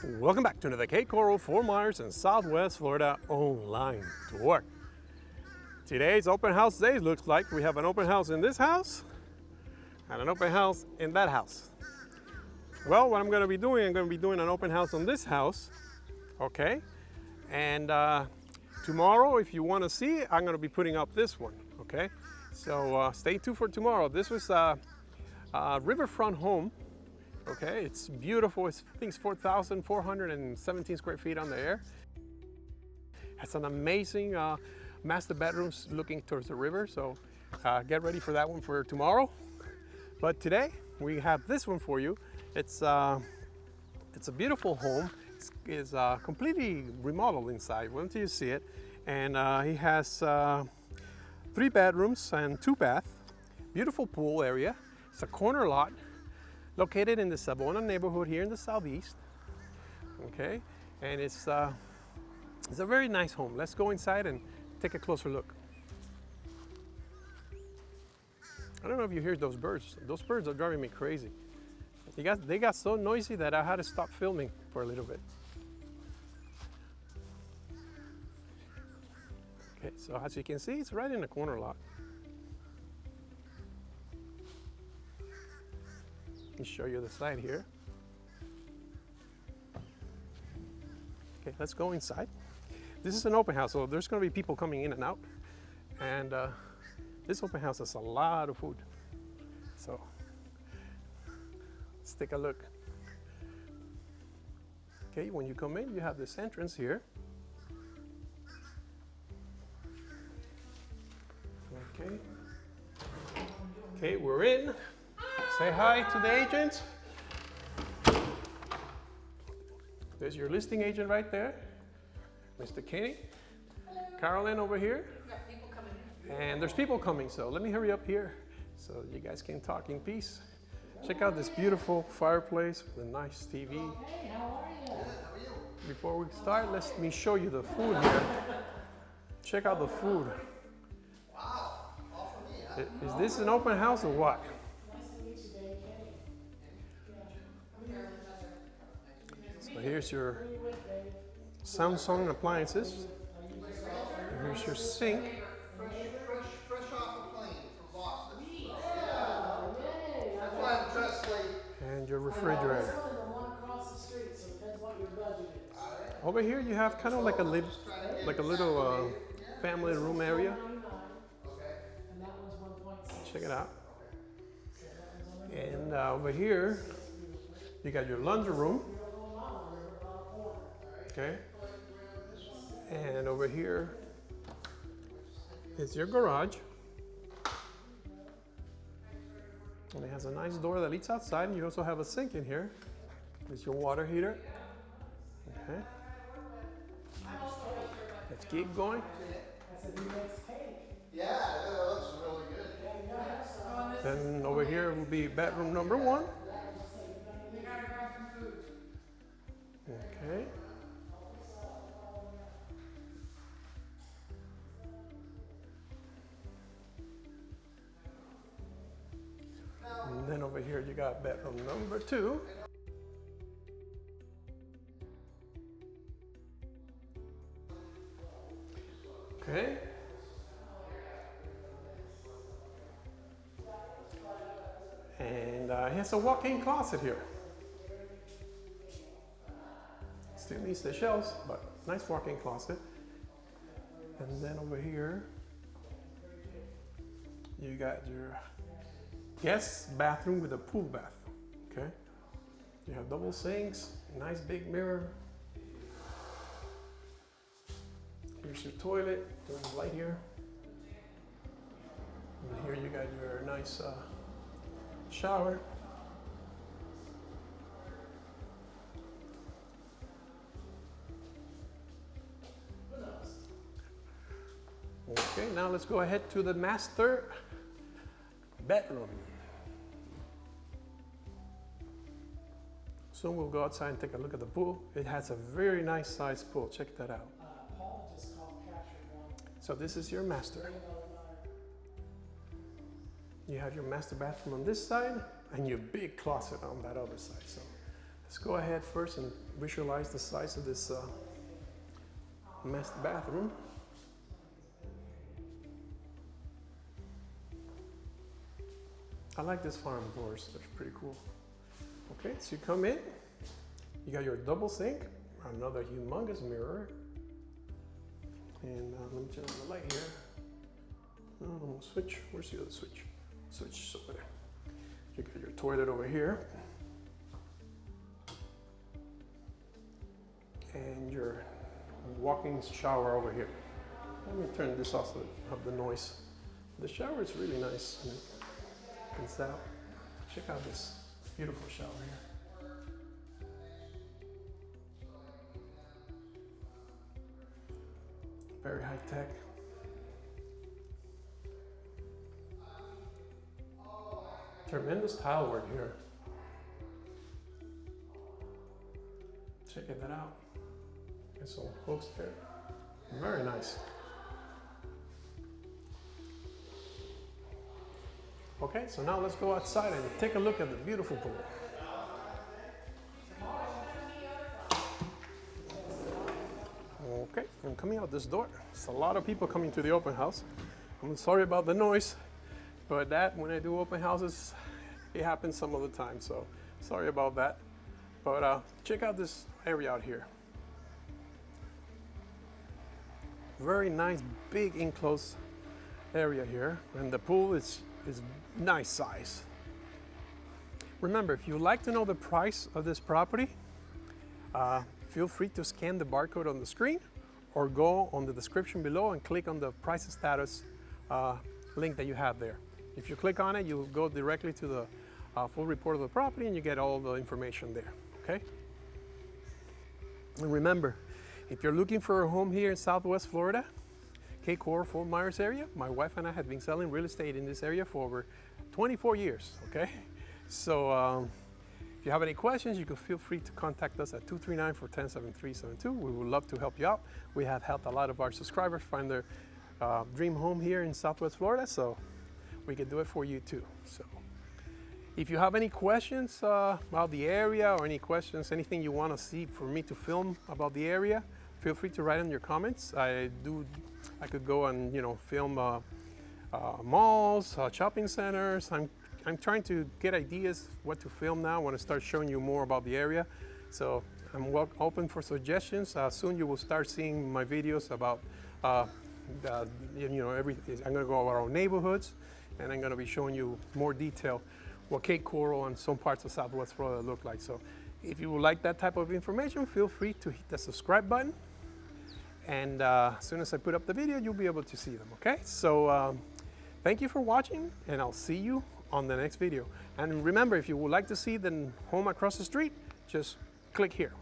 Welcome back to another Cape Coral, Fort Myers, and Southwest Florida online tour. Today's open house day looks like we have an open house in this house and an open house in that house. Well, what I'm going to be doing, an open house on this house, okay? And tomorrow, if you want to see it, I'm going to be putting up this one, okay? So stay tuned for tomorrow. This was a riverfront home. Okay, it's beautiful. I think it's 4,417 square feet on the air. Has an amazing master bedrooms looking towards the river. So get ready for that one for tomorrow. But today we have this one for you. It's a beautiful home. It's completely remodeled inside. Wait until you see it. And he has 3 bedrooms and 2 baths. Beautiful pool area. It's a corner lot, located in the Savona neighborhood here in the southeast, okay? And it's a very nice home. Let's go inside and take a closer look. I don't know if you hear those birds. Those birds are driving me crazy. They got so noisy that I had to stop filming for a little bit. Okay, so as you can see, it's right in the corner lot. Let me show you the side here. Okay, let's go inside. This is an open house, so there's going to be people coming in and out. And this open house has a lot of food. So let's take a look. Okay, when you come in, you have this entrance here. Okay. Okay, we're in. Say hi to the agent. There's your listing agent right there, Mr. Kenny. Hello. Carolyn over here. We got people coming in. And there's people coming, so let me hurry up here so you guys can talk in peace. Check out this beautiful fireplace with a nice TV. Hey, how are you? Good, how are you? Before we start, let me show you the food here. Check out the food. Wow, all for me, huh? Is this an open house or what? So here's your Samsung appliances. Here's your sink. Fresh off a plane from Boston. Yeah. That's why I'm dressed late. And your refrigerator. Over here you have kind of like a little family room area. Check it out. And over here you got your laundry room. Okay. And over here is your garage. And it has a nice door that leads outside, and you also have a sink in here. There's your water heater. Okay. Let's keep going. Yeah, that looks really good. Then over here will be bedroom number 1. Okay. And then over here you got bedroom number 2. Okay. And he has a walk-in closet here. Still needs the shelves, but nice walk-in closet. And then over here you got your guest bathroom with a pool bath. Okay. You have double sinks, nice big mirror. Here's your toilet, there's a light here. And here you got your nice shower. Okay, now let's go ahead to the master bedroom. Soon we'll go outside and take a look at the pool. It has a very nice sized pool. Check that out. So this is your master. You have your master bathroom on this side and your big closet on that other side. So Let's go ahead first and visualize the size of this master bathroom. I like this farm doors, they're pretty cool. Okay, so you come in, you got your double sink, another humongous mirror, and let me turn on the light here. I'm gonna switch, where's the other switch? Switch over there. You got your toilet over here, and your walk-in shower over here. Let me turn this off so I have the noise. The shower is really nice. And it opens out. Check out this beautiful shower here. Very high tech. Tremendous tile work here. Check that out. Get some hooks there. Very nice. Okay, so now let's go outside and take a look at the beautiful pool. Okay, I'm coming out this door. It's a lot of people coming to the open house. I'm sorry about the noise, but that when I do open houses, it happens some of the time, so sorry about that. But check out this area out here. Very nice, big enclosed area here, and the pool is nice size. Remember, if you'd like to know the price of this property, feel free to scan the barcode on the screen or go on the description below and click on the price and status link that you have there. If you click on it, you'll go directly to the full report of the property and you get all the information there, okay? And remember, if you're looking for a home here in Southwest Florida, Cape Coral, Fort Myers area, my wife and I have been selling real estate in this area for over 24 years, okay? So if you have any questions, you can feel free to contact us at 239-410-7372. We would love to help you out. We have helped a lot of our subscribers find their dream home here in Southwest Florida, so we can do it for you too. So if you have any questions about the area or any questions, anything you want to see for me to film about the area, feel free to write in your comments. I could go and film malls, shopping centers. I'm trying to get ideas what to film now. I want to start showing you more about the area. So I'm open for suggestions. Soon you will start seeing my videos about everything. I'm going to go around neighborhoods, and I'm going to be showing you more detail what Cape Coral and some parts of Southwest Florida look like. So if you would like that type of information, feel free to hit the subscribe button. And as soon as I put up the video, you'll be able to see them, okay? So thank you for watching, and I'll see you on the next video. And remember, if you would like to see the home across the street, just click here.